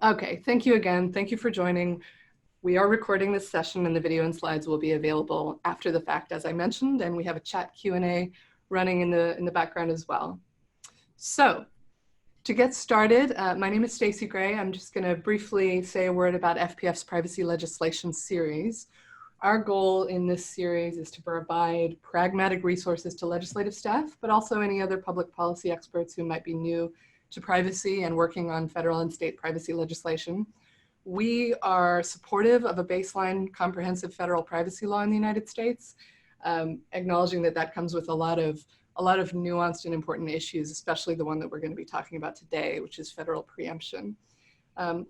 Okay, thank you again. Thank you for joining. We are recording this session and the video and slides will be available after the fact, as I mentioned, and we have a chat Q&A running in the background as well. So to get started, my name is Stacey Gray. I'm just going to briefly say a word about FPF's privacy legislation series. Our goal in this series is to provide pragmatic resources to legislative staff, but also any other public policy experts who might be new to privacy and working on federal and state privacy legislation. We are supportive of a baseline comprehensive federal privacy law in the United States, acknowledging that that comes with a lot of nuanced and important issues, especially the one that we're going to be talking about today, which is federal preemption.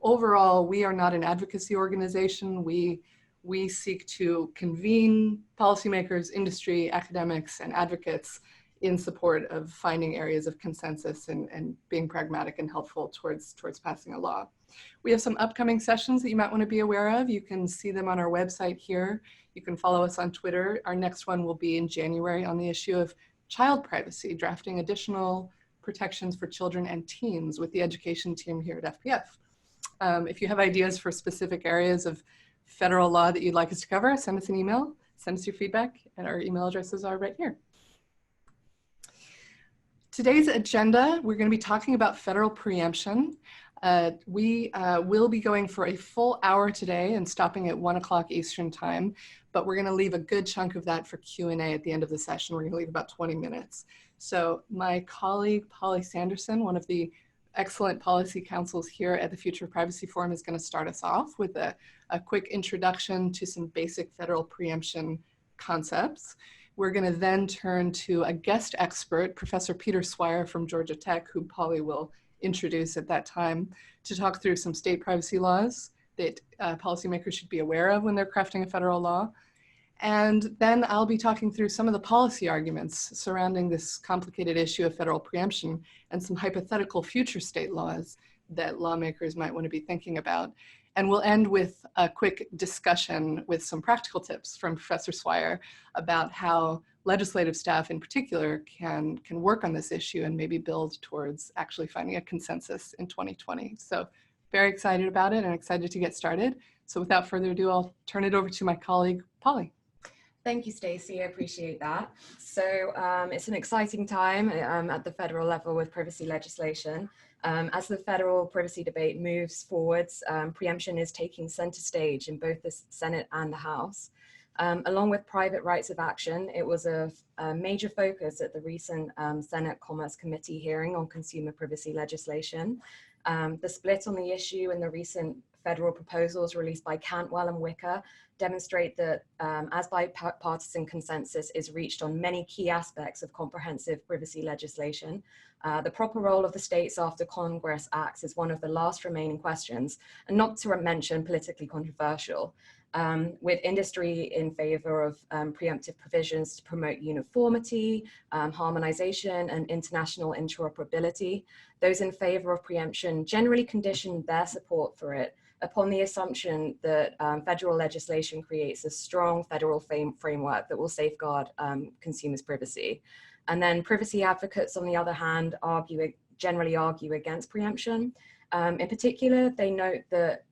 Overall, we are not an advocacy organization. We seek to convene policymakers, industry, academics, and advocates in support of finding areas of consensus and being pragmatic and helpful towards passing a law. We have some upcoming sessions that you might want to be aware of. You can see them on our website here. You can follow us on Twitter. Our next one will be in January on the issue of child privacy, drafting additional protections for children and teens with the education team here at FPF. If you have ideas for specific areas of federal law that you'd like us to cover, send us an email, send us your feedback, and our email addresses are right here. Today's agenda, we're going to be talking about federal preemption. We will be going for a full hour today and stopping at 1 o'clock Eastern time, but we're going to leave a good chunk of that for Q&A at the end of the session. We're going to leave about 20 minutes. So my colleague, Pollyanna Sanderson, one of the excellent policy counsels here at the Future of Privacy Forum, is going to start us off with a quick introduction to some basic federal preemption concepts. We're going to then turn to a guest expert, Professor Peter Swire from Georgia Tech, who Polly will introduce at that time, to talk through some state privacy laws that policymakers should be aware of when they're crafting a federal law. And then I'll be talking through some of the policy arguments surrounding this complicated issue of federal preemption and some hypothetical future state laws that lawmakers might want to be thinking about. And we'll end with a quick discussion with some practical tips from Professor Swire about how legislative staff in particular can work on this issue and maybe build towards actually finding a consensus in 2020. So very excited about it and excited to get started. So without further ado, I'll turn it over to my colleague, Polly. Thank you, Stacey. I appreciate that. So it's an exciting time at the federal level with privacy legislation. As the federal privacy debate moves forwards, preemption is taking center stage in both the Senate and the House. Along with private rights of action, it was a major focus at the recent Senate Commerce Committee hearing on consumer privacy legislation. The split on the issue and the recent federal proposals released by Cantwell and Wicker demonstrate that as bipartisan consensus is reached on many key aspects of comprehensive privacy legislation, the proper role of the states after Congress acts is one of the last remaining questions, and not to mention politically controversial. With industry in favor of preemptive provisions to promote uniformity, harmonization, and international interoperability, those in favor of preemption generally condition their support for it upon the assumption that federal legislation creates a strong federal framework that will safeguard consumers' privacy. And then privacy advocates, on the other hand, generally argue against preemption. In particular, they note that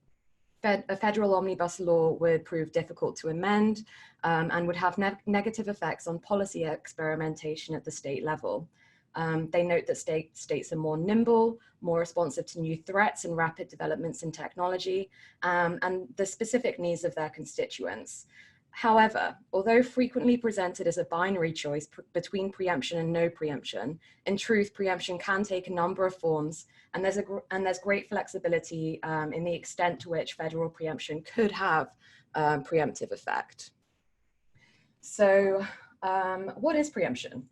a federal omnibus law would prove difficult to amend and would have negative effects on policy experimentation at the state level. They note that states are more nimble, more responsive to new threats and rapid developments in technology, and the specific needs of their constituents. However, although frequently presented as a binary choice between preemption and no preemption, in truth, preemption can take a number of forms, and there's great flexibility in the extent to which federal preemption could have preemptive effect. So, what is preemption?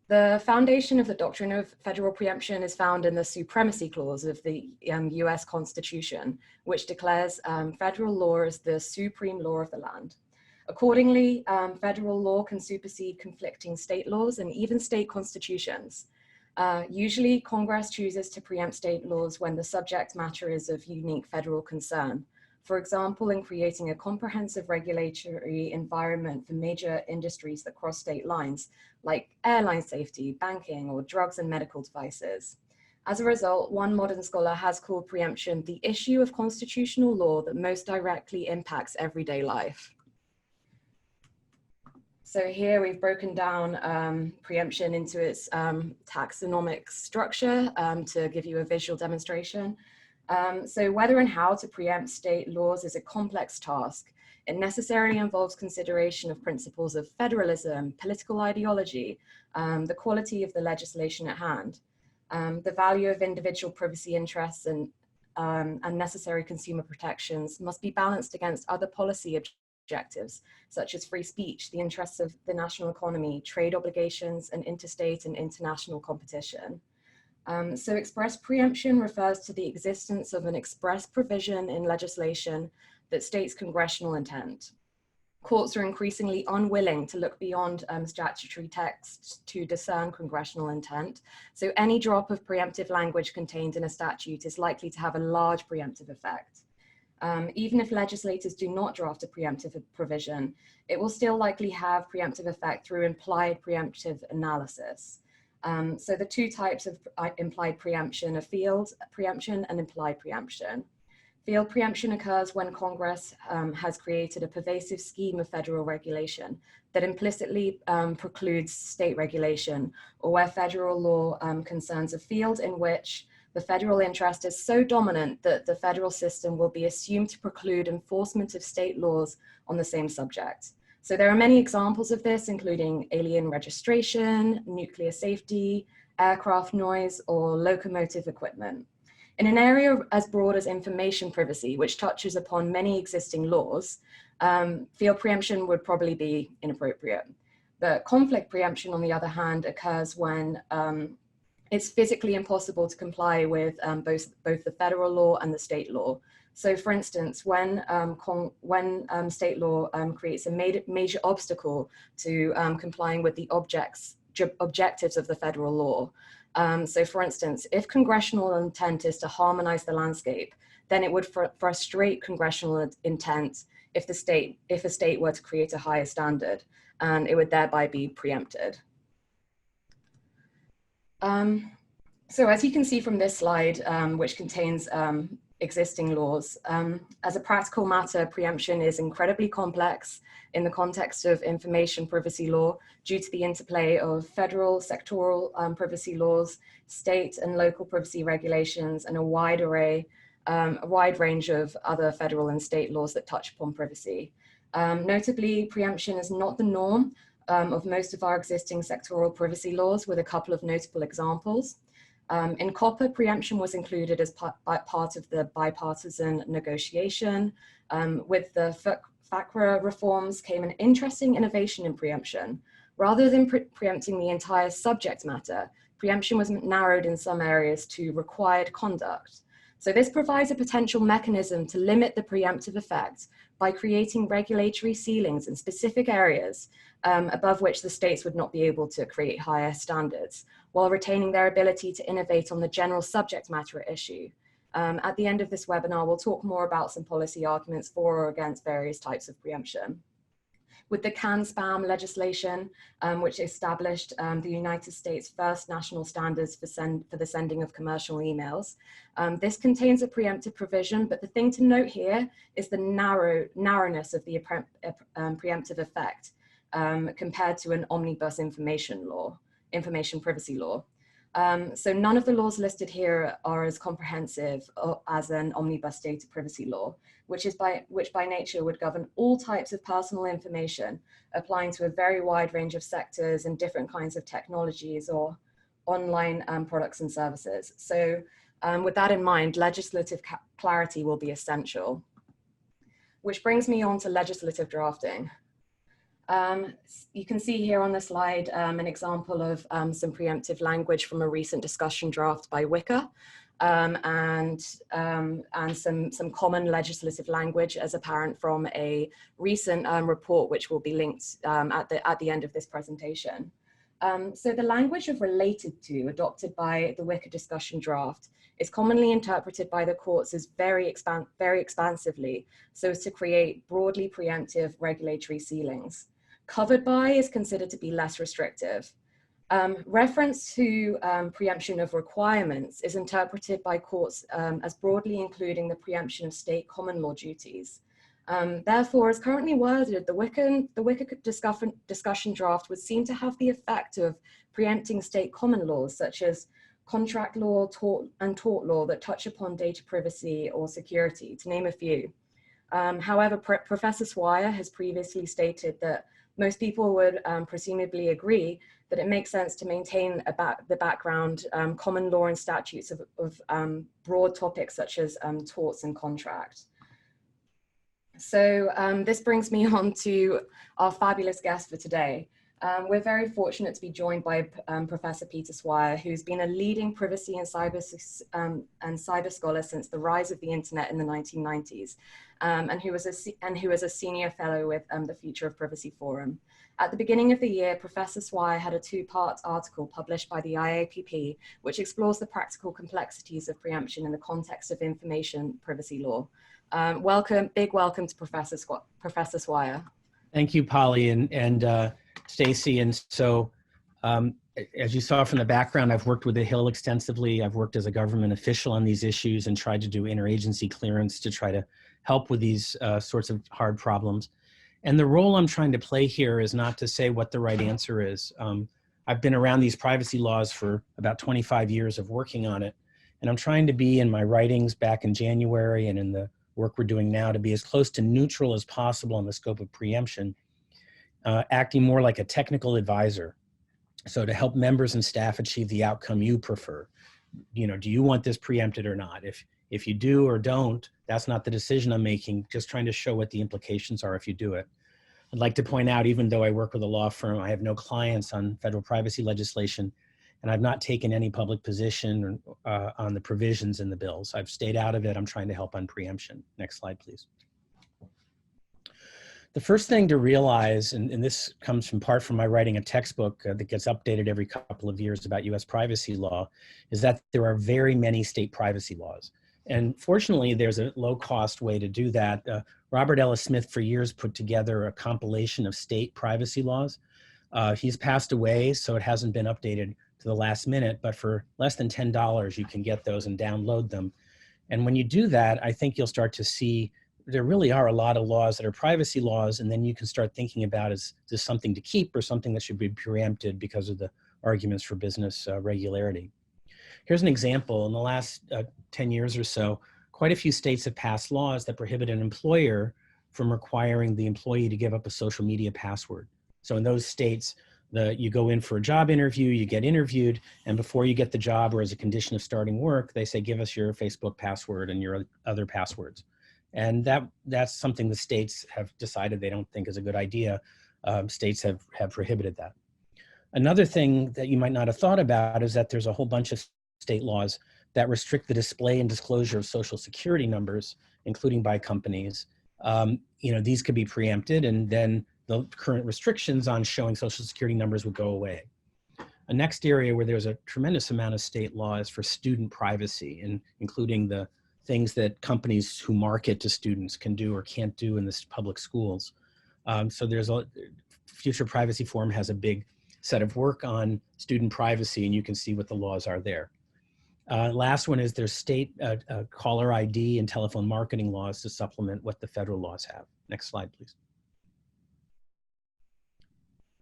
The foundation of the doctrine of federal preemption is found in the Supremacy Clause of the US Constitution, which declares federal law as the supreme law of the land. Accordingly, federal law can supersede conflicting state laws and even state constitutions. Usually, Congress chooses to preempt state laws when the subject matter is of unique federal concern. For example, in creating a comprehensive regulatory environment for major industries that cross state lines, like airline safety, banking, or drugs and medical devices. As a result, one modern scholar has called preemption the issue of constitutional law that most directly impacts everyday life. So here we've broken down preemption into its taxonomic structure to give you a visual demonstration. So whether and how to preempt state laws is a complex task. It necessarily involves consideration of principles of federalism, political ideology, the quality of the legislation at hand, the value of individual privacy interests and necessary consumer protections must be balanced against other policy objectives, such as free speech, the interests of the national economy, trade obligations, and interstate and international competition. So express preemption refers to the existence of an express provision in legislation that states congressional intent. Courts are increasingly unwilling to look beyond statutory text to discern congressional intent. So any drop of preemptive language contained in a statute is likely to have a large preemptive effect. Even if legislators do not draft a preemptive provision, it will still likely have preemptive effect through implied preemptive analysis. So the two types of implied preemption are field preemption and implied preemption. Field preemption occurs when Congress has created a pervasive scheme of federal regulation that implicitly precludes state regulation, or where federal law concerns a field in which the federal interest is so dominant that the federal system will be assumed to preclude enforcement of state laws on the same subject. So there are many examples of this, including alien registration, nuclear safety, aircraft noise, or locomotive equipment. In an area as broad as information privacy, which touches upon many existing laws, field preemption would probably be inappropriate. But conflict preemption, on the other hand, occurs when it's physically impossible to comply with both the federal law and the state law. So for instance, when state law creates a major obstacle to complying with the objectives of the federal law. So for instance, if congressional intent is to harmonize the landscape, then it would frustrate congressional intent if a state were to create a higher standard, and it would thereby be preempted. So as you can see from this slide, which contains existing laws, as a practical matter, preemption is incredibly complex in the context of information privacy law due to the interplay of federal, sectoral privacy laws, state and local privacy regulations, and a wide range of other federal and state laws that touch upon privacy. Notably, preemption is not the norm of most of our existing sectoral privacy laws, with a couple of notable examples. In COPPA, preemption was included as part of the bipartisan negotiation. With the FACRA reforms came an interesting innovation in preemption. Rather than preempting the entire subject matter, preemption was narrowed in some areas to required conduct. So this provides a potential mechanism to limit the preemptive effect by creating regulatory ceilings in specific areas above which the states would not be able to create higher standards, while retaining their ability to innovate on the general subject matter at issue. At the end of this webinar, we'll talk more about some policy arguments for or against various types of preemption. With the CAN-SPAM legislation, which established the United States' first national standards for the sending of commercial emails. This contains a preemptive provision, but the thing to note here is the narrowness of the preemptive effect compared to an omnibus information privacy law. So none of the laws listed here are as comprehensive as an omnibus data privacy law, which by nature would govern all types of personal information, applying to a very wide range of sectors and different kinds of technologies or online products and services. So with that in mind, legislative clarity will be essential. Which brings me on to legislative drafting. You can see here on the slide an example of some preemptive language from a recent discussion draft by Wicker, and some common legislative language as apparent from a recent report, which will be linked at the end of this presentation. So the language of related to adopted by the Wicker discussion draft is commonly interpreted by the courts as very expansively, so as to create broadly preemptive regulatory ceilings. Covered by is considered to be less restrictive. Reference to preemption of requirements is interpreted by courts as broadly including the preemption of state common law duties. Therefore, as currently worded, the Wicker discussion draft would seem to have the effect of preempting state common laws such as contract law, tort law that touch upon data privacy or security, to name a few. However, Professor Swire has previously stated that most people would presumably agree that it makes sense to maintain the background common law and statutes of broad topics such as torts and contract. So this brings me on to our fabulous guest for today. We're very fortunate to be joined by Professor Peter Swire, who's been a leading privacy and cyber scholar since the rise of the internet in the 1990s, and who was a senior fellow with the Future of Privacy Forum. At the beginning of the year, Professor Swire had a two-part article published by the IAPP, which explores the practical complexities of preemption in the context of information privacy law. Big welcome to Professor Swire. Thank you, Polly and Stacey. And so, as you saw from the background, I've worked with the Hill extensively. I've worked as a government official on these issues and tried to do interagency clearance to try to help with these sorts of hard problems. And the role I'm trying to play here is not to say what the right answer is. I've been around these privacy laws for about 25 years of working on it. And I'm trying to be, in my writings back in January and in the work we're doing now, to be as close to neutral as possible in the scope of preemption, acting more like a technical advisor. So to help members and staff achieve the outcome you prefer. You know, do you want this preempted or not? If you do or don't, that's not the decision I'm making, just trying to show what the implications are if you do it. I'd like to point out, even though I work with a law firm, I have no clients on federal privacy legislation, and I've not taken any public position on the provisions in the bills. I've stayed out of it. I'm trying to help on preemption. Next slide, please. The first thing to realize, and this comes from part from my writing a textbook that gets updated every couple of years about US privacy law, is that there are very many state privacy laws. And fortunately, there's a low-cost way to do that. Robert Ellis Smith for years put together a compilation of state privacy laws. He's passed away, so it hasn't been updated to the last minute, but for less than $10, you can get those and download them. And when you do that, I think you'll start to see there really are a lot of laws that are privacy laws, and then you can start thinking about, is this something to keep or something that should be preempted because of the arguments for business regularity. Here's an example. In the last 10 years or so, quite a few states have passed laws that prohibit an employer from requiring the employee to give up a social media password. So in those states, you go in for a job interview, you get interviewed, and before you get the job or as a condition of starting work, they say, give us your Facebook password and your other passwords. And that's something the states have decided they don't think is a good idea. States have prohibited that. Another thing that you might not have thought about is that there's a whole bunch of state laws that restrict the display and disclosure of social security numbers, including by companies. You know, these could be preempted, and then the current restrictions on showing social security numbers would go away. A next area where there's a tremendous amount of state law is for student privacy, and including the things that companies who market to students can do or can't do in the public schools. So there's Future Privacy Forum has a big set of work on student privacy, and you can see what the laws are there. Last one is there's state caller ID and telephone marketing laws to supplement what the federal laws have. Next slide, please.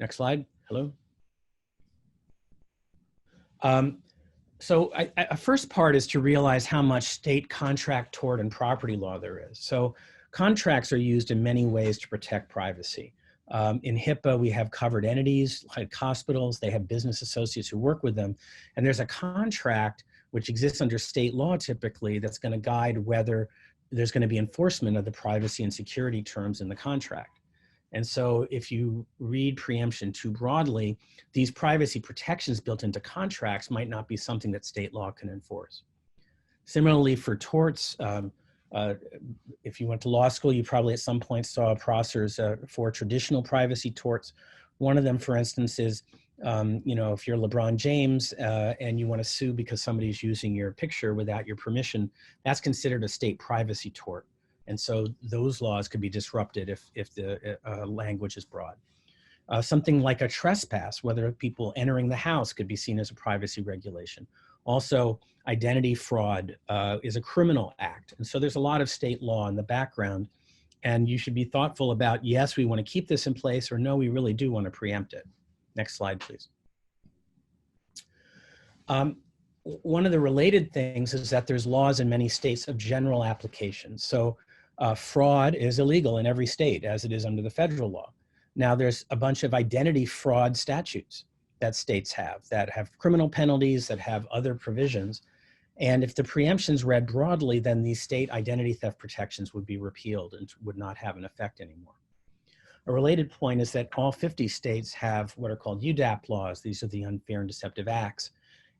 Next slide. Hello. So a first part is to realize how much state contract, tort, and property law there is. So contracts are used in many ways to protect privacy. In HIPAA, we have covered entities like hospitals. They have business associates who work with them. And there's a contract which exists under state law typically that's going to guide whether there's going to be enforcement of the privacy and security terms in the contract. And so if you read preemption too broadly, these privacy protections built into contracts might not be something that state law can enforce. Similarly for torts, if you went to law school, you probably at some point saw Prosser's for traditional privacy torts. One of them, for instance, is, you know, if you're LeBron James and you want to sue because somebody's using your picture without your permission, that's considered a state privacy tort. And so those laws could be disrupted if the language is broad. Something like a trespass, whether people entering the house could be seen as a privacy regulation. Also, identity fraud is a criminal act. And so there's a lot of state law in the background. And you should be thoughtful about, yes, we want to keep this in place, or no, we really do want to preempt it. Next slide, please. One of the related things is that there's laws in many states of general application. So fraud is illegal in every state, as it is under the federal law. Now, there's a bunch of identity fraud statutes that states have that have criminal penalties, that have other provisions. And if the preemption's read broadly, then these state identity theft protections would be repealed and would not have an effect anymore. A related point is that all 50 states have what are called UDAP laws. These are the unfair and deceptive acts.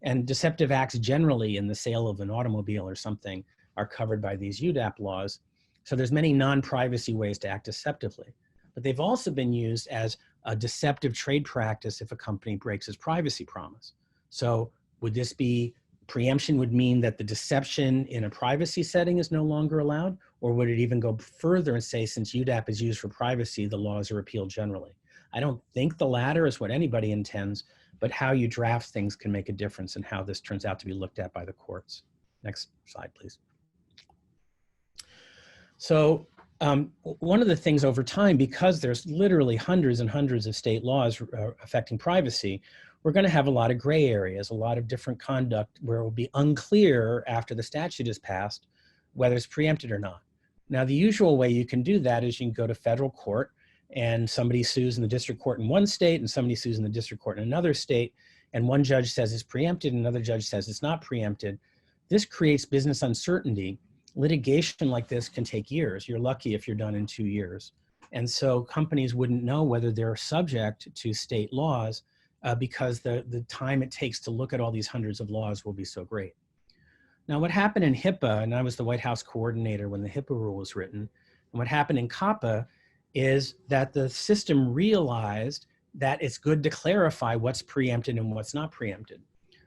And deceptive acts generally in the sale of an automobile or something are covered by these UDAP laws. So there's many non-privacy ways to act deceptively. But they've also been used as a deceptive trade practice if a company breaks its privacy promise. So would this be, preemption would mean that the deception in a privacy setting is no longer allowed? Or would it even go further and say, since UDAP is used for privacy, the laws are repealed generally? I don't think the latter is what anybody intends, but how you draft things can make a difference in how this turns out to be looked at by the courts. Next slide, please. So one of the things over time, because there's literally hundreds and hundreds of state laws affecting privacy, we're going to have a lot of gray areas, a lot of different conduct where it will be unclear after the statute is passed whether it's preempted or not. Now, the usual way you can do that is you can go to federal court and somebody sues in the district court in one state and somebody sues in the district court in another state, and one judge says it's preempted and another judge says it's not preempted. This creates business uncertainty. Litigation like this can take years. You're lucky if you're done in 2 years. And so companies wouldn't know whether they're subject to state laws because the time it takes to look at all these hundreds of laws will be so great. Now, what happened in HIPAA, and I was the White House coordinator when the HIPAA rule was written, and what happened in COPPA is that the system realized that it's good to clarify what's preempted and what's not preempted.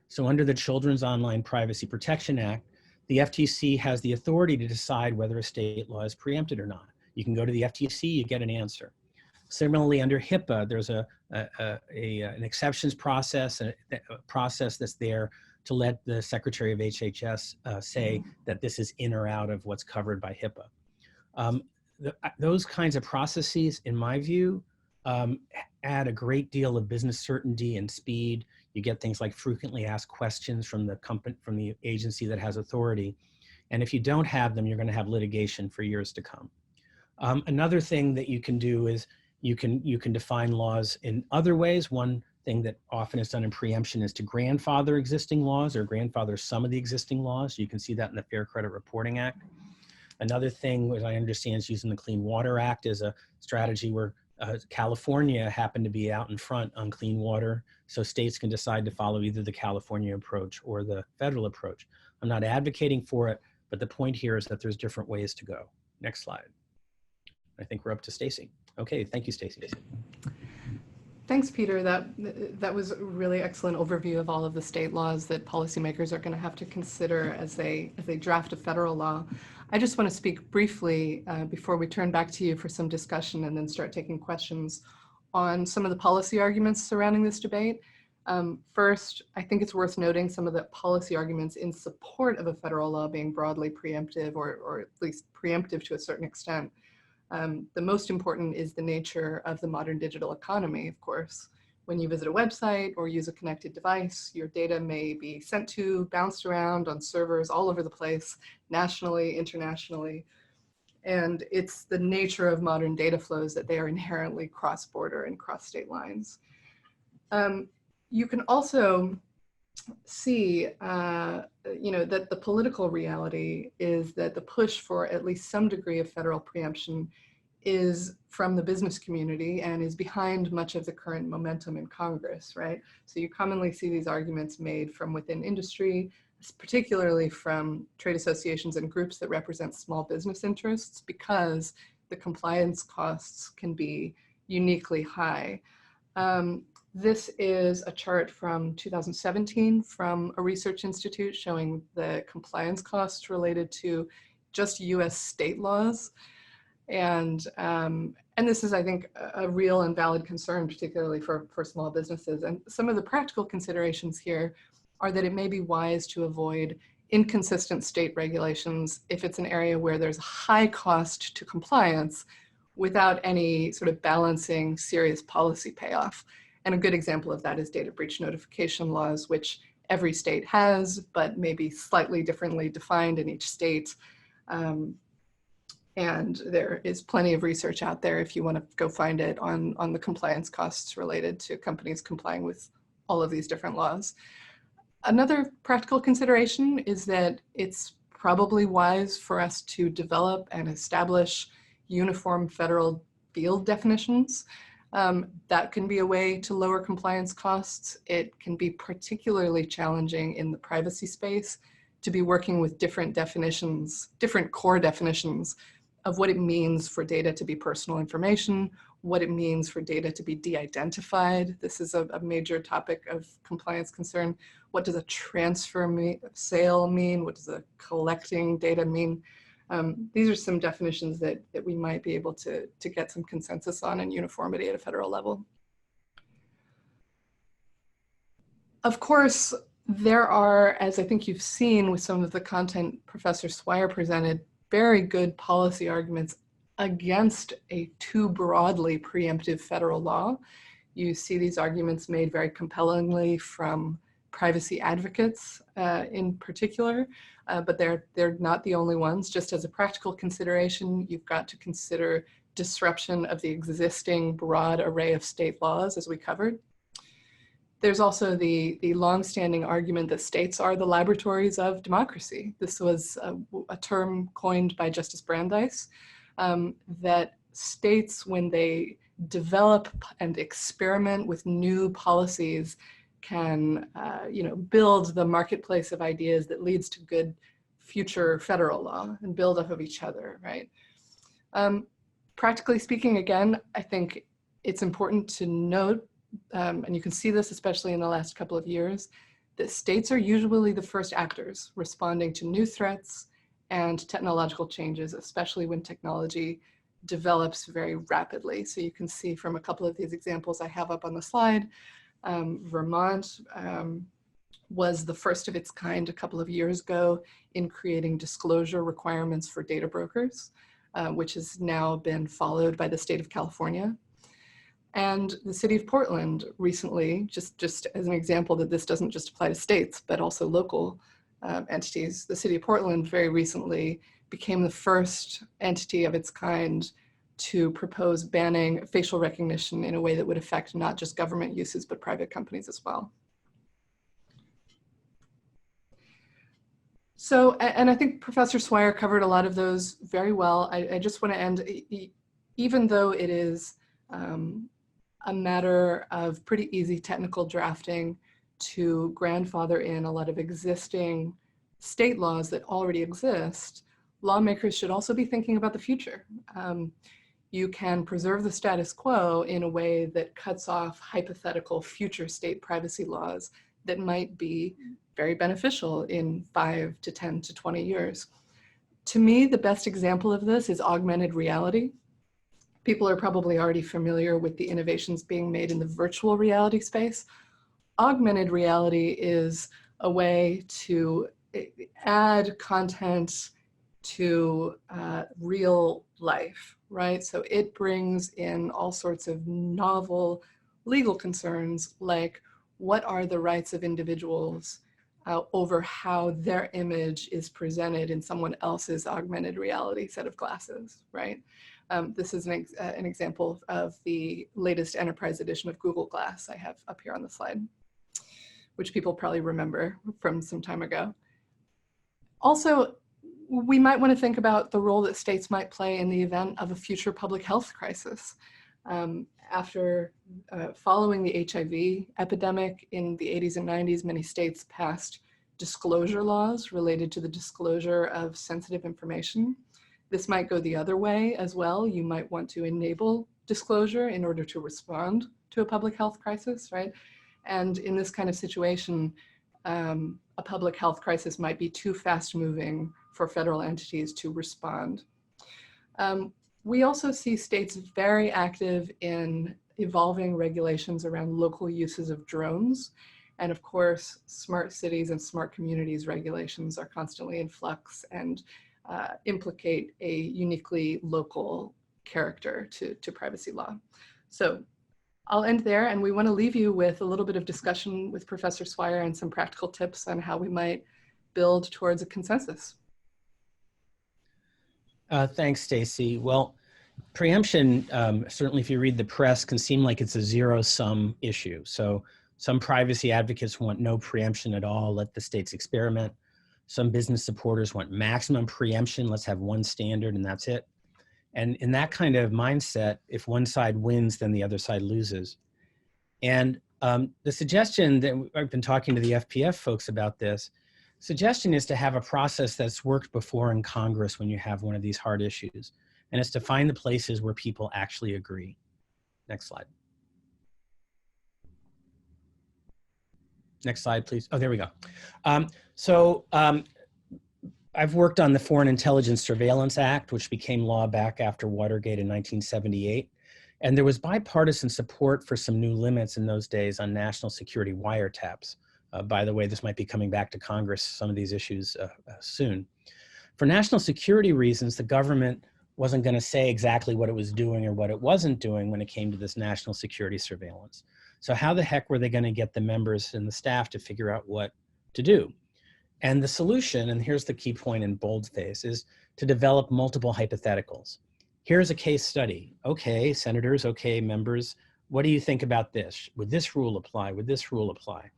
So under the Children's Online Privacy Protection Act, the FTC has the authority to decide whether a state law is preempted or not. You can go to the FTC, you get an answer. Similarly, under HIPAA, there's an exceptions process, a process that's there to let the Secretary of HHS say that this is in or out of what's covered by HIPAA. Those kinds of processes, in my view, add a great deal of business certainty and speed. You get things like frequently asked questions from the company, from the agency that has authority. And if you don't have them, you're going to have litigation for years to come. Another thing that you can do is you can define laws in other ways. One thing that often is done in preemption is to grandfather existing laws or grandfather some of the existing laws. You can see that in the Fair Credit Reporting Act. Another thing, as I understand, is using the Clean Water Act as a strategy where California happened to be out in front on clean water, so states can decide to follow either the California approach or the federal approach. I'm not advocating for it, but the point here is that there's different ways to go. Next slide. I think we're up to Stacey. Okay, thank you, Stacey. Thanks, Peter. That was a really excellent overview of all of the state laws that policymakers are going to have to consider as they draft a federal law. I just want to speak briefly before we turn back to you for some discussion and then start taking questions on some of the policy arguments surrounding this debate. First, I think it's worth noting some of the policy arguments in support of a federal law being broadly preemptive or at least preemptive to a certain extent. The most important is the nature of the modern digital economy, of course. When you visit a website or use a connected device, your data may be sent to, bounced around on servers all over the place, nationally, internationally. And it's the nature of modern data flows that they are inherently cross-border and cross-state lines. You can also see, that the political reality is that the push for at least some degree of federal preemption is from the business community and is behind much of the current momentum in Congress, right? So you commonly see these arguments made from within industry, particularly from trade associations and groups that represent small business interests, because the compliance costs can be uniquely high. This is a chart from 2017 from a research institute showing the compliance costs related to just US state laws. And And this is, I think, a real and valid concern, particularly for small businesses. And some of the practical considerations here are that it may be wise to avoid inconsistent state regulations if it's an area where there's a high cost to compliance without any sort of balancing serious policy payoff. And a good example of that is data breach notification laws, which every state has, but maybe slightly differently defined in each state. And there is plenty of research out there if you want to go find it on the compliance costs related to companies complying with all of these different laws. Another practical consideration is that it's probably wise for us to develop and establish uniform federal field definitions. That can be a way to lower compliance costs. It can be particularly challenging in the privacy space to be working with different definitions, different core definitions of what it means for data to be personal information, what it means for data to be de-identified. This is a major topic of compliance concern. What does a transfer sale mean? What does a collecting data mean? These are some definitions that we might be able to get some consensus on and uniformity at a federal level. Of course, there are, as I think you've seen with some of the content Professor Swire presented, very good policy arguments against a too broadly preemptive federal law. You see these arguments made very compellingly from privacy advocates in particular, but they're not the only ones. Just as a practical consideration, you've got to consider disruption of the existing broad array of state laws, as we covered. There's also the longstanding argument that states are the laboratories of democracy. This was a term coined by Justice Brandeis, that states, when they develop and experiment with new policies, can build the marketplace of ideas that leads to good future federal law and build off of each other, right? Practically speaking, again, I think it's important to note, and you can see this especially in the last couple of years, that states are usually the first actors responding to new threats and technological changes, especially when technology develops very rapidly. So you can see from a couple of these examples I have up on the slide, Vermont was the first of its kind a couple of years ago in creating disclosure requirements for data brokers, which has now been followed by the state of California. And the city of Portland recently, just as an example that this doesn't just apply to states, but also local entities, the city of Portland very recently became the first entity of its kind to propose banning facial recognition in a way that would affect not just government uses, but private companies as well. So, and I think Professor Swire covered a lot of those very well. I just want to end, even though it is a matter of pretty easy technical drafting to grandfather in a lot of existing state laws that already exist, lawmakers should also be thinking about the future. You can preserve the status quo in a way that cuts off hypothetical future state privacy laws that might be very beneficial in 5 to 10 to 20 years. To me, the best example of this is augmented reality. People are probably already familiar with the innovations being made in the virtual reality space. Augmented reality is a way to add content to real life, right? So it brings in all sorts of novel legal concerns, like what are the rights of individuals over how their image is presented in someone else's augmented reality set of glasses, right? This is an example of the latest enterprise edition of Google Glass I have up here on the slide, which people probably remember from some time ago. Also, we might want to think about the role that states might play in the event of a future public health crisis. Following the HIV epidemic in the 80s and 90s, many states passed disclosure laws related to the disclosure of sensitive information. This might go the other way as well. You might want to enable disclosure in order to respond to a public health crisis, right? And in this kind of situation, a public health crisis might be too fast moving for federal entities to respond. We also see states very active in evolving regulations around local uses of drones. And of course, smart cities and smart communities regulations are constantly in flux and implicate a uniquely local character to privacy law. So I'll end there, and we want to leave you with a little bit of discussion with Professor Swire and some practical tips on how we might build towards a consensus. Thanks, Stacey. Well, preemption, certainly if you read the press, can seem like it's a zero-sum issue. So some privacy advocates want no preemption at all, let the states experiment. Some business supporters want maximum preemption, let's have one standard and that's it. And in that kind of mindset, if one side wins, then the other side loses. And the suggestion that I've been talking to the FPF folks about this, suggestion is to have a process that's worked before in Congress when you have one of these hard issues. And it's to find the places where people actually agree. Next slide. Next slide, please. Oh, there we go. I've worked on the Foreign Intelligence Surveillance Act, which became law back after Watergate in 1978. And there was bipartisan support for some new limits in those days on national security wiretaps. By the way, this might be coming back to Congress, some of these issues soon. For national security reasons, the government wasn't going to say exactly what it was doing or what it wasn't doing when it came to this national security surveillance. So how the heck were they going to get the members and the staff to figure out what to do? And the solution, and here's the key point in boldface, is to develop multiple hypotheticals. Here's a case study. Okay, senators, okay, members, what do you think about this? Would this rule apply? Would this rule apply?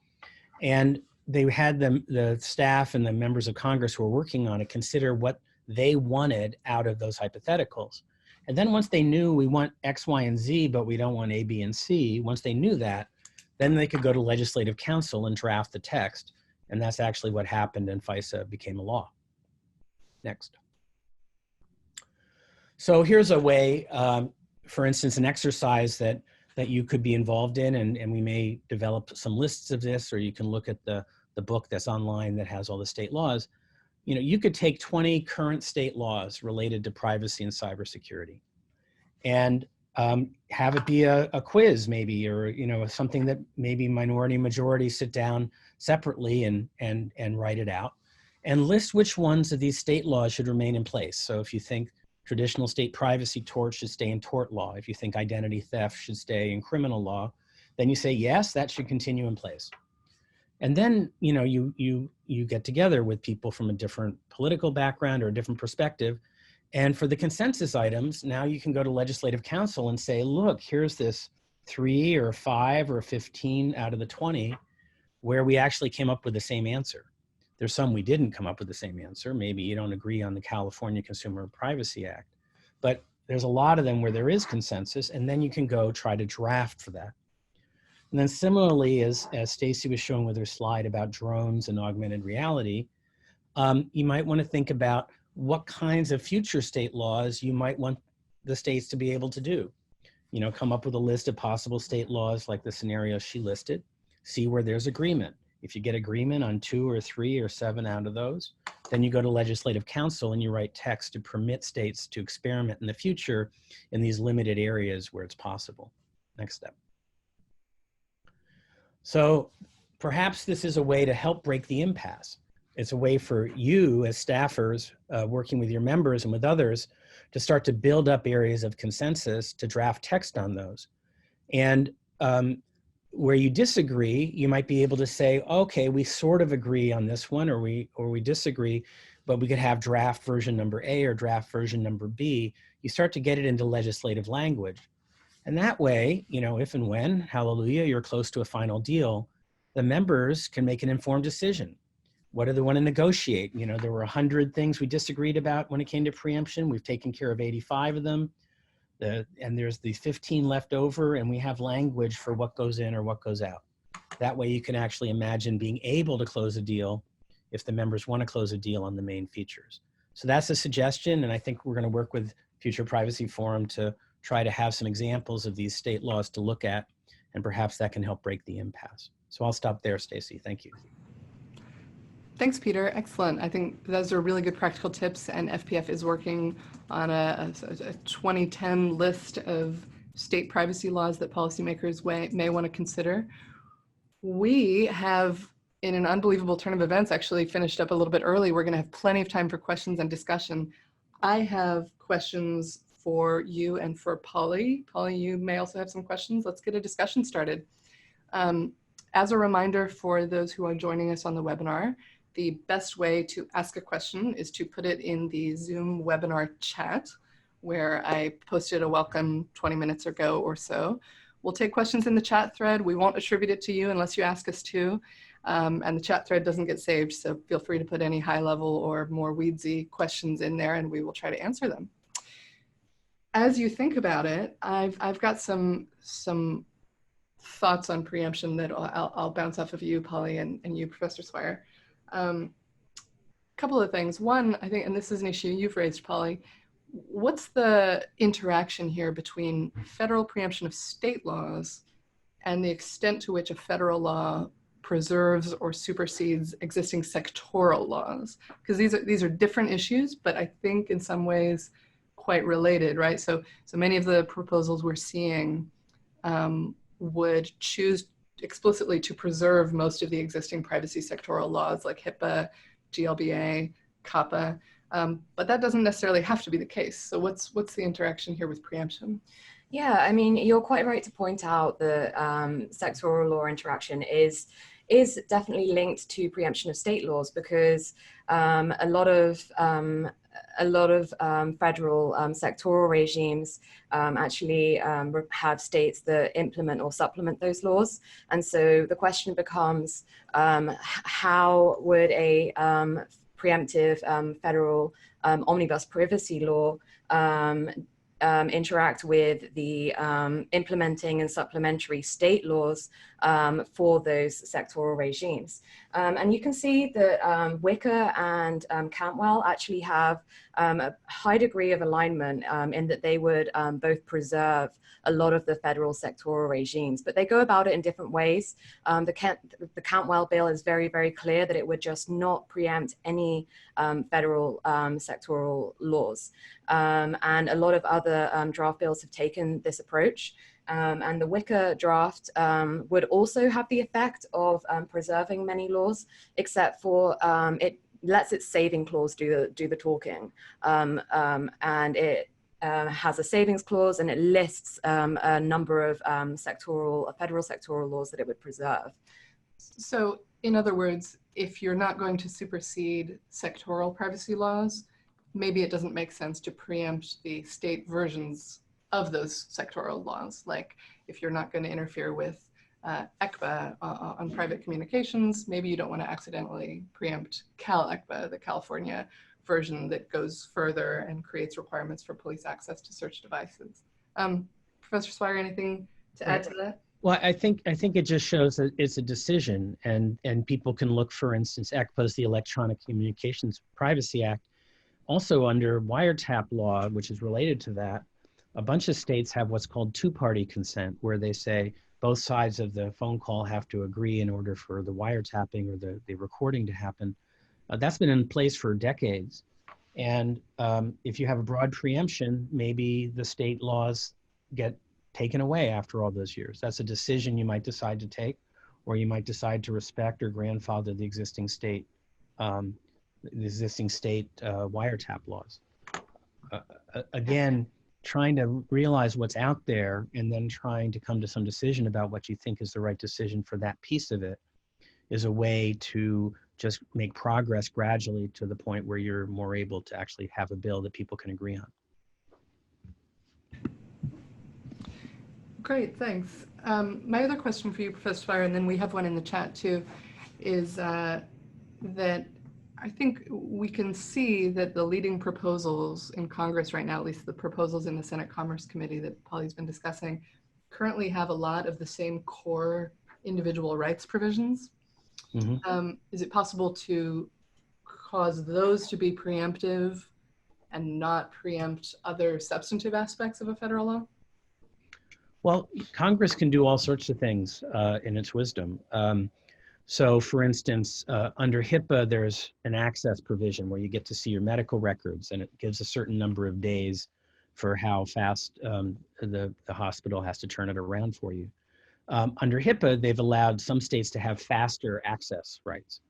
And they had the staff and the members of Congress who were working on it consider what they wanted out of those hypotheticals. And then once they knew we want X, Y, and Z, but we don't want A, B, and C, once they knew that, then they could go to legislative council and draft the text. And that's actually what happened, and FISA became a law. Next. So here's a way, for instance, an exercise that you could be involved in, and we may develop some lists of this, or you can look at the book that's online that has all the state laws. You know, you could take 20 current state laws related to privacy and cybersecurity and have it be a quiz maybe, or, you know, something that maybe minority and majority sit down separately and write it out and list which ones of these state laws should remain in place. So if you think traditional state privacy tort should stay in tort law, if you think identity theft should stay in criminal law, then you say, yes, that should continue in place. And then, you know, you get together with people from a different political background or a different perspective. And for the consensus items, now you can go to legislative council and say, look, here's this 3 or 5 or 15 out of the 20 where we actually came up with the same answer. There's some we didn't come up with the same answer. Maybe you don't agree on the California Consumer Privacy Act, but there's a lot of them where there is consensus, and then you can go try to draft for that. And then similarly, as Stacey was showing with her slide about drones and augmented reality, you might want to think about what kinds of future state laws you might want the states to be able to do. You know, come up with a list of possible state laws like the scenario she listed, see where there's agreement. If you get agreement on 2 or 3 or 7 out of those, then you go to legislative council and you write text to permit states to experiment in the future in these limited areas where it's possible. Next step. So perhaps this is a way to help break the impasse. It's a way for you as staffers working with your members and with others to start to build up areas of consensus to draft text on those. And where you disagree, you might be able to say, okay, we sort of agree on this one, or we disagree, but we could have draft version number A or draft version number B. You start to get it into legislative language. And that way, you know, if and when, hallelujah, you're close to a final deal, the members can make an informed decision. What do they want to negotiate? You know, there were 100 things we disagreed about when it came to preemption. We've taken care of 85 of them. And there's the 15 left over, and we have language for what goes in or what goes out. That way you can actually imagine being able to close a deal if the members want to close a deal on the main features. So that's a suggestion, and I think we're going to work with Future Privacy Forum to try to have some examples of these state laws to look at, and perhaps that can help break the impasse. So I'll stop there, Stacey. Thank you. Thanks, Peter. Excellent. I think those are really good practical tips, and FPF is working on a 2010 list of state privacy laws that policymakers may want to consider. We have, in an unbelievable turn of events, actually finished up a little bit early. We're going to have plenty of time for questions and discussion. I have questions for you and for Polly. Polly, you may also have some questions. Let's get a discussion started. As a reminder for those who are joining us on the webinar, the best way to ask a question is to put it in the Zoom webinar chat, where I posted a welcome 20 minutes ago or so. We'll take questions in the chat thread. We won't attribute it to you unless you ask us to. And the chat thread doesn't get saved, so feel free to put any high level or more weedsy questions in there, and we will try to answer them. As you think about it, I've got some thoughts on preemption that I'll bounce off of you, Polly, and you, Professor Swire. Couple of things. One, I think, and this is an issue you've raised, Polly, what's the interaction here between federal preemption of state laws and the extent to which a federal law preserves or supersedes existing sectoral laws? Because these are different issues, but I think in some ways quite related, right? So many of the proposals we're seeing would choose explicitly to preserve most of the existing privacy sectoral laws like HIPAA, GLBA, COPPA, but that doesn't necessarily have to be the case. So what's the interaction here with preemption? Yeah, I mean, you're quite right to point out that sectoral law interaction is definitely linked to preemption of state laws, because a lot of federal sectoral regimes actually have states that implement or supplement those laws. And so the question becomes, how would a preemptive federal omnibus privacy law interact with the implementing and supplementary state laws for those sectoral regimes. And you can see that Wicker and Cantwell actually have a high degree of alignment in that they would both preserve a lot of the federal sectoral regimes, but they go about it in different ways. The Cantwell bill is very, very clear that it would just not preempt any federal sectoral laws. And a lot of other draft bills have taken this approach. And the Wicker draft would also have the effect of preserving many laws, except for it lets its saving clause do the talking. And it has a savings clause, and it lists a number of federal sectoral laws that it would preserve. So in other words, if you're not going to supersede sectoral privacy laws, maybe it doesn't make sense to preempt the state versions of those sectoral laws. Like if you're not going to interfere with ECPA on private communications, maybe you don't want to accidentally preempt CalECPA, the California version that goes further and creates requirements for police access to search devices. Professor Swire, anything to add to that? Well, I think it just shows that it's a decision, and people can look, for instance, ECPA is the Electronic Communications Privacy Act. Also under wiretap law, which is related to that, a bunch of states have what's called two-party consent, where they say both sides of the phone call have to agree in order for the wiretapping or the recording to happen. That's been in place for decades. And if you have a broad preemption, maybe the state laws get taken away after all those years. That's a decision you might decide to take, or you might decide to respect or grandfather the existing state wiretap laws. Again, trying to realize what's out there and then trying to come to some decision about what you think is the right decision for that piece of it is a way to just make progress gradually to the point where you're more able to actually have a bill that people can agree on. Great, thanks. My other question for you, Professor Swire, and then we have one in the chat too, is that I think we can see that the leading proposals in Congress right now, at least the proposals in the Senate Commerce Committee that Polly's been discussing, currently have a lot of the same core individual rights provisions. Mm-hmm. Is it possible to cause those to be preemptive and not preempt other substantive aspects of a federal law? Well, Congress can do all sorts of things in its wisdom. So for instance, under HIPAA, there's an access provision where you get to see your medical records, and it gives a certain number of days for how fast the hospital has to turn it around for you. Under HIPAA, they've allowed some states to have faster access rights.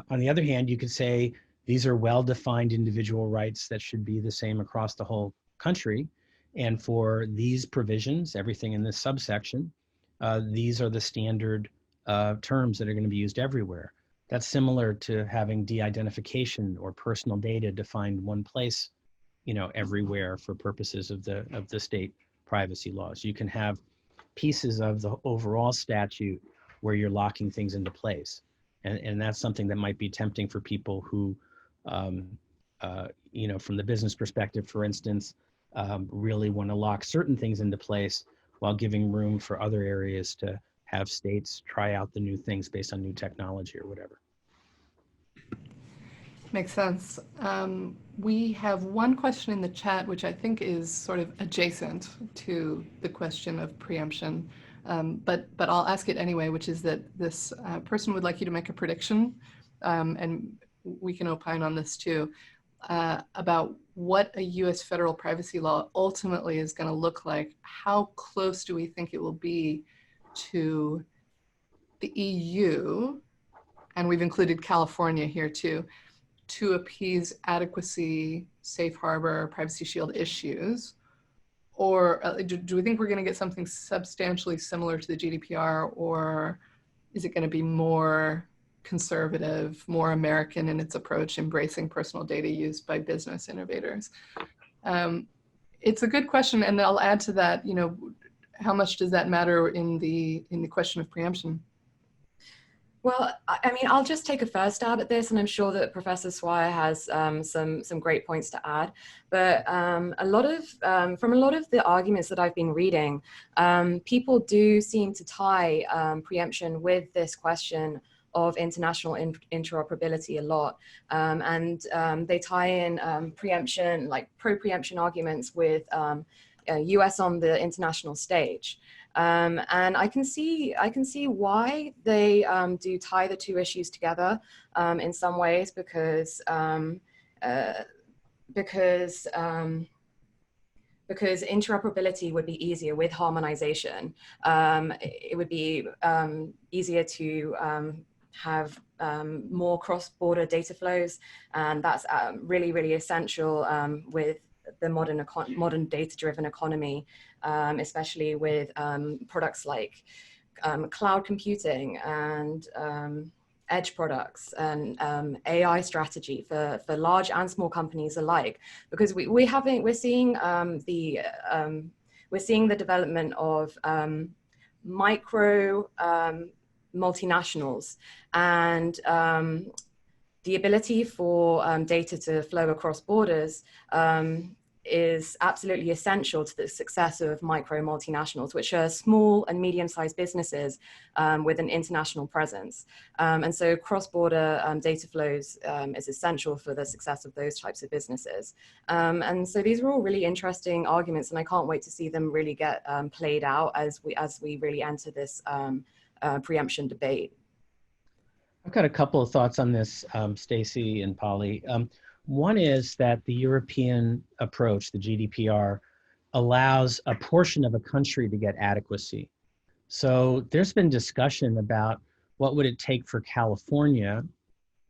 On the other hand, you could say these are well-defined individual rights that should be the same across the whole country. And for these provisions, everything in this subsection, these are the standard terms that are going to be used everywhere. That's similar to having de-identification or personal data defined one place, everywhere for purposes of the state privacy laws. You can have pieces of the overall statute where you're locking things into place. And that's something that might be tempting for people who, from the business perspective, for instance, really want to lock certain things into place while giving room for other areas to have states try out the new things based on new technology or whatever. Makes sense. We have one question in the chat, which I think is sort of adjacent to the question of preemption, but I'll ask it anyway, which is that this person would like you to make a prediction, and we can opine on this too, about what a US federal privacy law ultimately is going to look like. How close do we think it will be to the EU, and we've included California here too, to appease adequacy, safe harbor, privacy shield issues? Or do we think we're going to get something substantially similar to the GDPR, or is it going to be more conservative, more American in its approach, embracing personal data used by business innovators? It's a good question, and I'll add to that, how much does that matter in the question of preemption? Well, I mean, I'll just take a first stab at this, and I'm sure that Professor Swire has some great points to add. But from a lot of the arguments that I've been reading, people do seem to tie preemption with this question of international interoperability a lot, and they tie in preemption, like pro-preemption arguments with US on the international stage. And I can see why they do tie the two issues together in some ways, because interoperability would be easier with harmonization. It would be easier to have more cross-border data flows, and that's really, really essential with the modern data-driven economy, especially with products like cloud computing and edge products and AI strategy for large and small companies alike. Because we're seeing the development of micro multinationals, and the ability for data to flow across borders is absolutely essential to the success of micro multinationals, which are small and medium-sized businesses with an international presence. And so cross-border data flows is essential for the success of those types of businesses. And so these are all really interesting arguments, and I can't wait to see them really get played out as we really enter this preemption debate. I've got a couple of thoughts on this, Stacey and Polly. One is that the European approach, the GDPR, allows a portion of a country to get adequacy. So there's been discussion about what would it take for California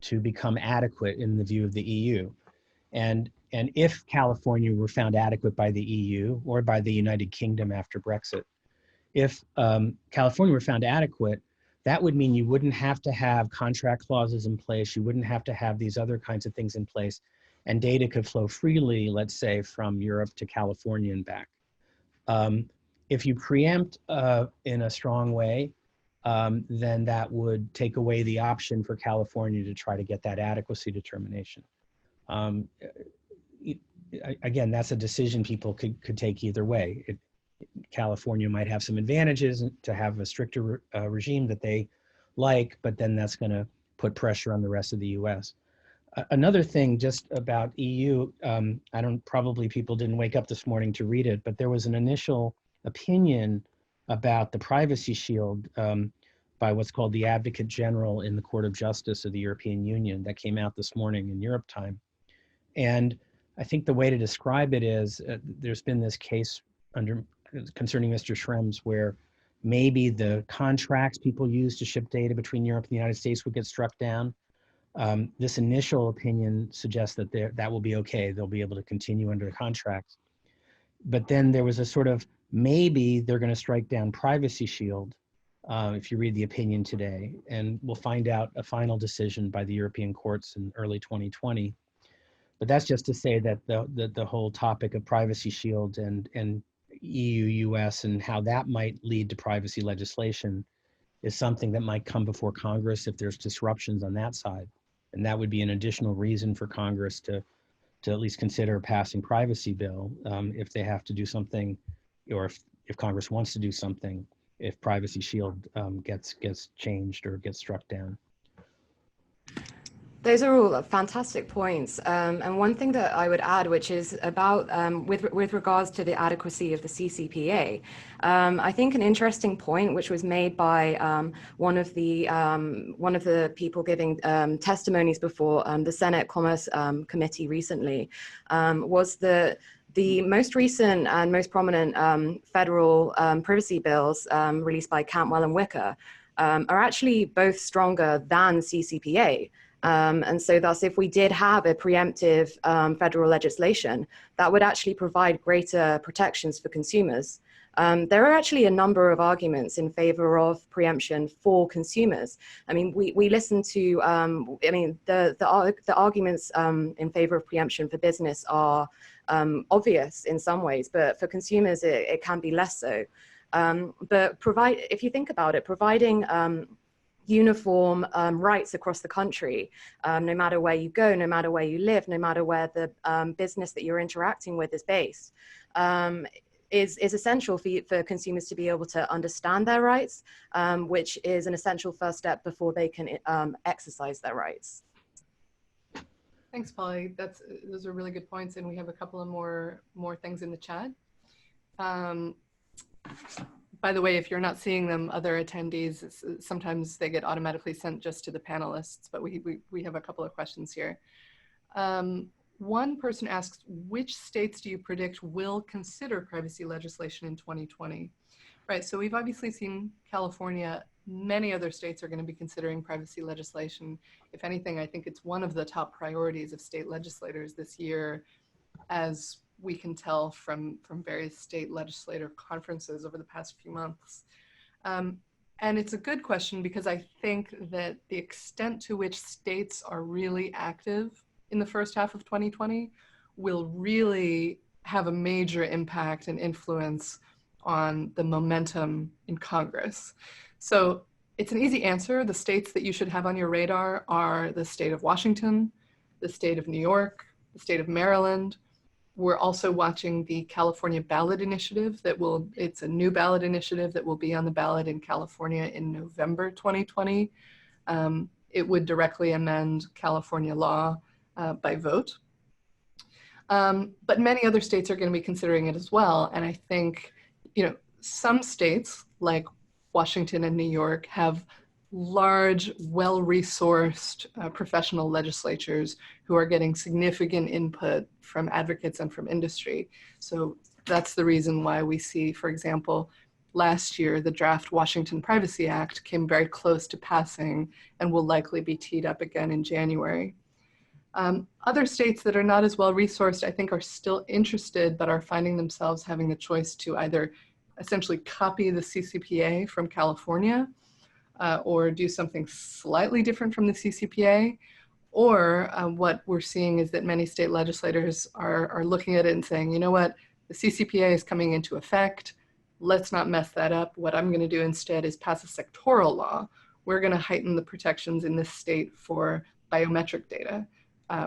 to become adequate in the view of the EU. And if California were found adequate by the EU or by the United Kingdom after Brexit, if California were found adequate, that would mean you wouldn't have to have contract clauses in place. You wouldn't have to have these other kinds of things in place. And data could flow freely, let's say, from Europe to California and back. If you preempt in a strong way, then that would take away the option for California to try to get that adequacy determination. Again, that's a decision people could take either way. California might have some advantages to have a stricter regime that they like, but then that's going to put pressure on the rest of the US. Another thing just about EU, probably people didn't wake up this morning to read it, but there was an initial opinion about the Privacy Shield by by what's called the Advocate General in the Court of Justice of the European Union. That came out this morning in Europe time. And I think the way to describe it is there's been this case concerning Mr. Schrems where maybe the contracts people use to ship data between Europe and the United States would get struck down. This initial opinion suggests that that will be okay. They'll be able to continue under the contracts. But then there was a sort of, maybe they're going to strike down Privacy Shield, if you read the opinion today, and we'll find out a final decision by the European courts in early 2020. But that's just to say that the whole topic of Privacy Shield and EU-US and how that might lead to privacy legislation is something that might come before Congress if there's disruptions on that side. And that would be an additional reason for Congress to at least consider passing privacy bill if they have to do something, or if Congress wants to do something, if Privacy Shield gets changed or gets struck down. Those are all fantastic points. And one thing that I would add, which is about with regards to the adequacy of the CCPA, I think an interesting point, which was made by one of the people giving testimonies before the Senate Commerce Committee recently, was the most recent and most prominent federal privacy bills released by Cantwell and Wicker are actually both stronger than CCPA. And so thus, if we did have a preemptive federal legislation, that would actually provide greater protections for consumers. There are actually a number of arguments in favor of preemption for consumers. I mean, we listen to, the arguments in favor of preemption for business are obvious in some ways, but for consumers, it can be less so. But if you think about it, providing uniform rights across the country, no matter where you go, no matter where you live, no matter where the business that you're interacting with is based, is essential for consumers to be able to understand their rights, which is an essential first step before they can exercise their rights. Thanks, Polly. Those are really good points, and we have a couple of more things in the chat. By the way, if you're not seeing them, other attendees, sometimes they get automatically sent just to the panelists, but we have a couple of questions here. One person asks, which states do you predict will consider privacy legislation in 2020? Right, so we've obviously seen California. Many other states are going to be considering privacy legislation. If anything, I think it's one of the top priorities of state legislators this year, as we can tell from various state legislative conferences over the past few months. And it's a good question because I think that the extent to which states are really active in the first half of 2020 will really have a major impact and influence on the momentum in Congress. So it's an easy answer. The states that you should have on your radar are the state of Washington, the state of New York, the state of Maryland. We're also watching the California ballot initiative it's a new ballot initiative that will be on the ballot in California in November 2020. It would directly amend California law by vote. But many other states are going to be considering it as well. And I think, some states like Washington and New York have large, well-resourced professional legislatures who are getting significant input from advocates and from industry. So that's the reason why we see, for example, last year, the draft Washington Privacy Act came very close to passing and will likely be teed up again in January. Other states that are not as well-resourced, I think, are still interested, but are finding themselves having the choice to either essentially copy the CCPA from California, or do something slightly different from the CCPA, or what we're seeing is that many state legislators are looking at it and saying, you know what, the CCPA is coming into effect, let's not mess that up. What I'm gonna do instead is pass a sectoral law. We're gonna heighten the protections in this state for biometric data.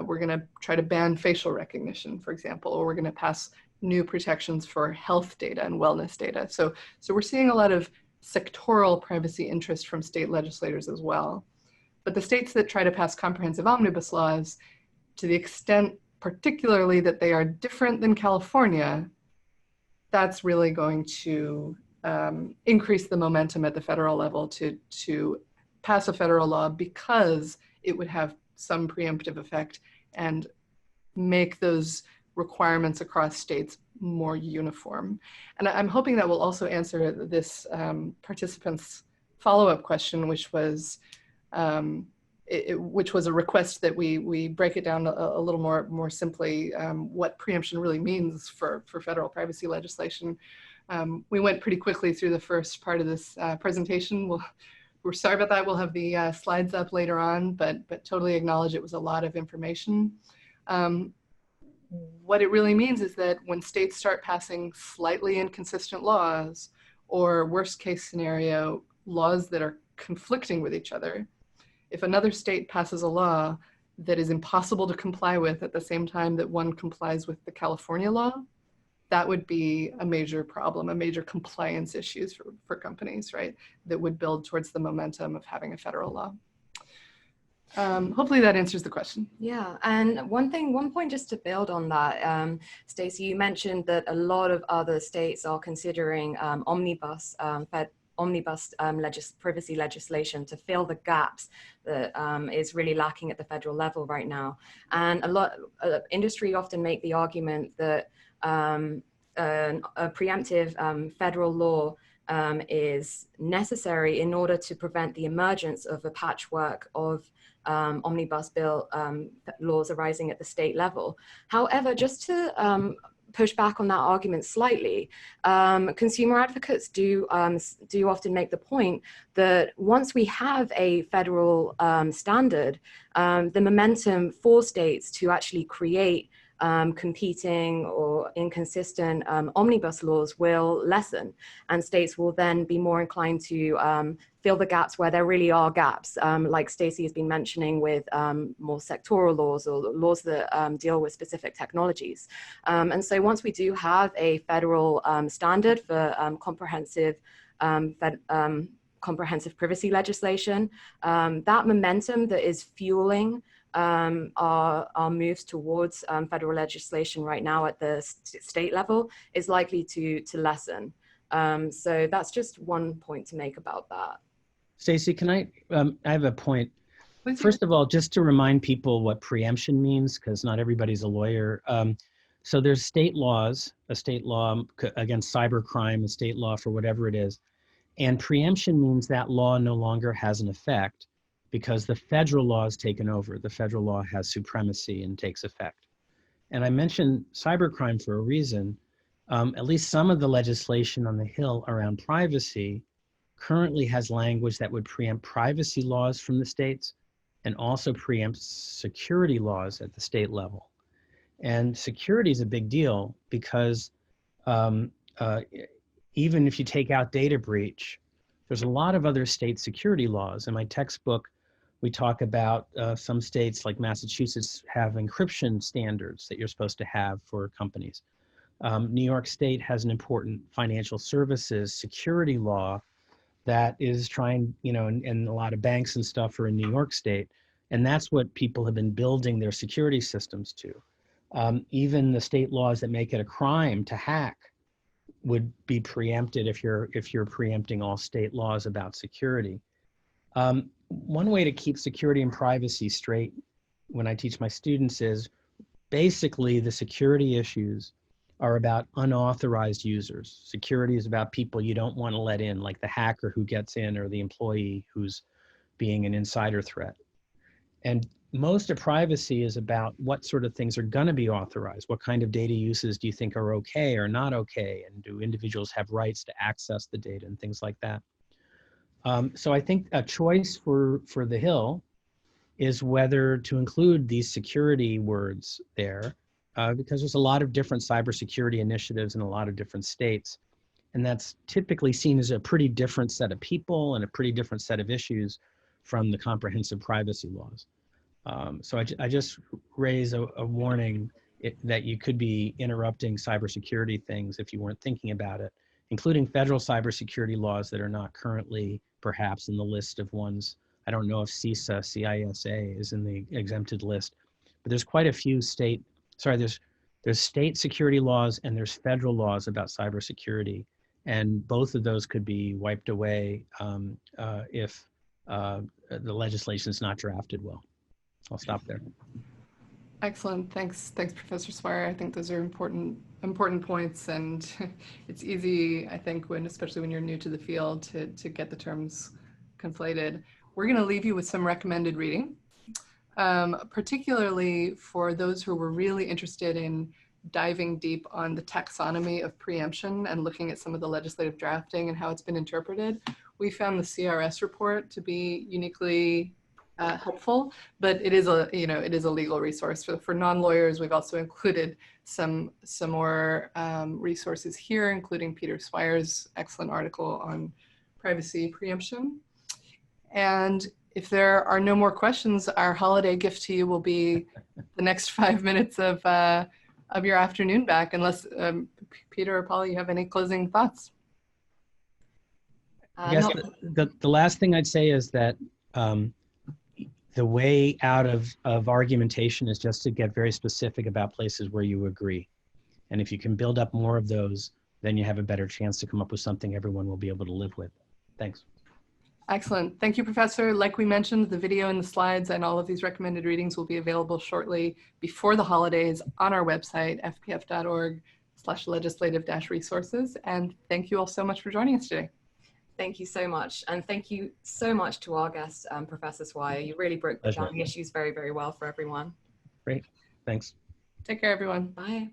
We're gonna try to ban facial recognition, for example, or we're gonna pass new protections for health data and wellness data. So we're seeing a lot of sectoral privacy interest from state legislators as well. But the states that try to pass comprehensive omnibus laws, to the extent particularly that they are different than California, that's really going to increase the momentum at the federal level to pass a federal law because it would have some preemptive effect and make those requirements across states more uniform. And I'm hoping that will also answer this participant's follow-up question, which was a request that we break it down a little more simply, what preemption really means for federal privacy legislation. We went pretty quickly through the first part of this presentation. We're sorry about that. We'll have the slides up later on, but totally acknowledge it was a lot of information. What it really means is that when states start passing slightly inconsistent laws, or worst case scenario, laws that are conflicting with each other, if another state passes a law that is impossible to comply with at the same time that one complies with the California law, that would be a major problem, a major compliance issues for companies, right? That would build towards the momentum of having a federal law. Hopefully that answers the question. Yeah, and one point just to build on that, Stacey, you mentioned that a lot of other states are considering omnibus privacy legislation to fill the gaps that is really lacking at the federal level right now. And industry often make the argument that a preemptive federal law is necessary in order to prevent the emergence of a patchwork of omnibus bill laws arising at the state level. However, just to push back on that argument slightly, consumer advocates do often make the point that once we have a federal standard, the momentum for states to actually create competing or inconsistent omnibus laws will lessen, and states will then be more inclined to fill the gaps where there really are gaps, like Stacey has been mentioning with more sectoral laws or laws that deal with specific technologies. And so once we do have a federal standard for comprehensive privacy legislation, that momentum that is fueling our moves towards federal legislation right now at the state level is likely to lessen. So that's just one point to make about that. Stacey, can I have a point. Please. First of all, just to remind people what preemption means, because not everybody's a lawyer. So there's state laws, a state law against cybercrime, a state law for whatever it is. And preemption means that law no longer has an effect because the federal law is taken over. The federal law has supremacy and takes effect. And I mentioned cybercrime for a reason. At least some of the legislation on the Hill around privacy currently has language that would preempt privacy laws from the states and also preempt security laws at the state level. And security is a big deal because even if you take out data breach, there's a lot of other state security laws. In my textbook, we talk about some states like Massachusetts have encryption standards that you're supposed to have for companies. New York State has an important financial services security law that is trying, and a lot of banks and stuff are in New York State. And that's what people have been building their security systems to. Even the state laws that make it a crime to hack would be preempted if you're preempting all state laws about security. One way to keep security and privacy straight when I teach my students is basically the security issues are about unauthorized users. Security is about people you don't want to let in, like the hacker who gets in or the employee who's being an insider threat. And most of privacy is about what sort of things are going to be authorized. What kind of data uses do you think are okay or not okay? And do individuals have rights to access the data and things like that? So I think a choice for the Hill is whether to include these security words there, because there's a lot of different cybersecurity initiatives in a lot of different states. And that's typically seen as a pretty different set of people and a pretty different set of issues from the comprehensive privacy laws. So I just raise a warning that you could be interrupting cybersecurity things if you weren't thinking about it, including federal cybersecurity laws that are not currently perhaps in the list of ones. I don't know if CISA is in the exempted list, but there's quite a few there's state security laws and there's federal laws about cybersecurity. And both of those could be wiped away if the legislation is not drafted well. I'll stop there. Excellent. Thanks, Professor Swire. I think those are important points, and it's easy, I think, especially when you're new to the field, to get the terms conflated. We're going to leave you with some recommended reading, particularly for those who were really interested in diving deep on the taxonomy of preemption and looking at some of the legislative drafting and how it's been interpreted. We found the CRS report to be uniquely helpful, but it is a legal resource for non-lawyers. We've also included some more resources here, including Peter Swire's excellent article on privacy preemption. And if there are no more questions, our holiday gift to you will be the next 5 minutes of your afternoon back, unless Peter or Paul, you have any closing thoughts. I guess the last thing I'd say is that the way out of argumentation is just to get very specific about places where you agree. And if you can build up more of those, then you have a better chance to come up with something everyone will be able to live with. Thanks. Excellent. Thank you, Professor. Like we mentioned, the video and the slides and all of these recommended readings will be available shortly before the holidays on our website, fpf.org/legislative-resources. And thank you all so much for joining us today. Thank you so much. And thank you so much to our guest, Professor Swire. You really broke down the issues very, very well for everyone. Great. Thanks. Take care, everyone. Bye.